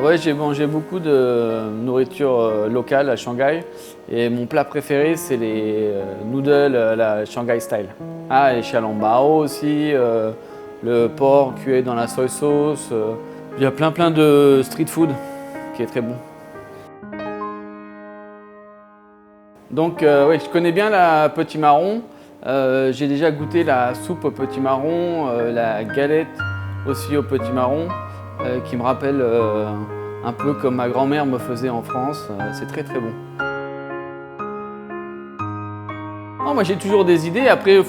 Ouais, j'ai mangé beaucoup de nourriture locale à Shanghai et mon plat préféré c'est les noodles à la Shanghai style. Ah, les xiaolongbao aussi, le porc cuit dans la soy sauce. Il y a plein de street food qui est très bon. Donc ouais, je connais bien la potimarron. J'ai déjà goûté la soupe au potimarron, la galette aussi au potimarron, qui me rappelle un peu comme ma grand-mère me faisait en France. C'est très bon. Non, moi j'ai toujours des idées. Après,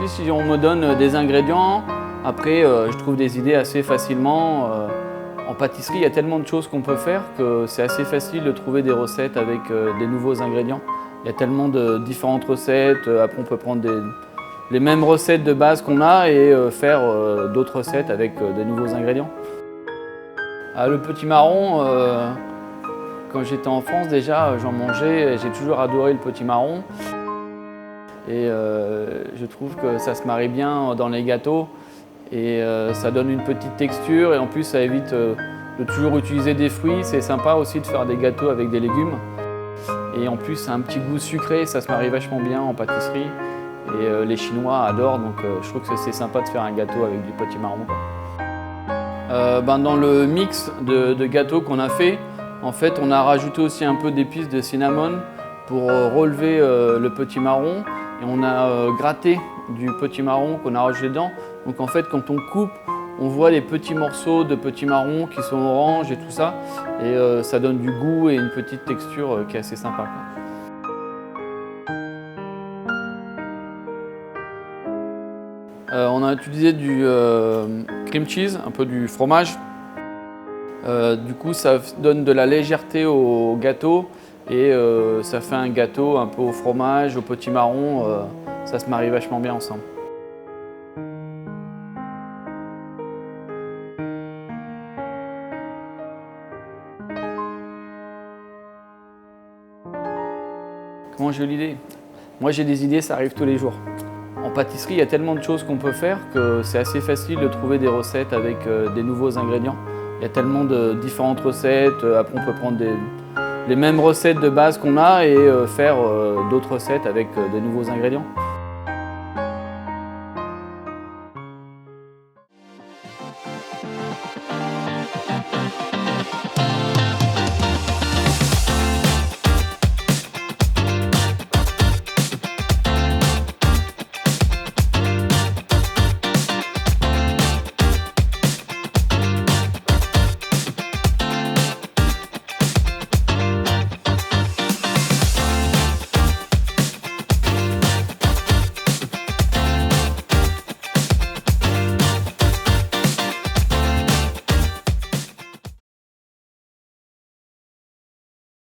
si on me donne des ingrédients, après je trouve des idées assez facilement. En pâtisserie, il y a tellement de choses qu'on peut faire que c'est assez facile de trouver des recettes avec des nouveaux ingrédients. Il y a tellement de différentes recettes. Après, on peut prendre les mêmes recettes de base qu'on a et faire d'autres recettes avec des nouveaux ingrédients. Le potimarron, quand j'étais en France déjà, j'en mangeais. J'ai toujours adoré le potimarron. Et je trouve que ça se marie bien dans les gâteaux. Et ça donne une petite texture et en plus ça évite de toujours utiliser des fruits. C'est sympa aussi de faire des gâteaux avec des légumes. Et en plus, ça a un petit goût sucré, ça se marie vachement bien en pâtisserie. Et les Chinois adorent, donc je trouve que c'est sympa de faire un gâteau avec du potimarron. Dans le mix de gâteaux qu'on a fait, en fait, on a rajouté aussi un peu d'épices de cinnamon pour relever le potimarron. Et on a gratté du potimarron qu'on a rajouté dedans. Donc en fait, quand on coupe, on voit les petits morceaux de potimarron qui sont orange et tout ça. Et ça donne du goût et une petite texture qui est assez sympa. On a utilisé du cream cheese, un peu du fromage. Du coup, ça donne de la légèreté au gâteau et ça fait un gâteau un peu au fromage, au potimarron. Ça se marie vachement bien ensemble. Comment j'ai eu l'idée? Moi j'ai des idées, ça arrive tous les jours. En pâtisserie, il y a tellement de choses qu'on peut faire que c'est assez facile de trouver des recettes avec des nouveaux ingrédients. Il y a tellement de différentes recettes. Après, on peut prendre les mêmes recettes de base qu'on a et faire d'autres recettes avec des nouveaux ingrédients.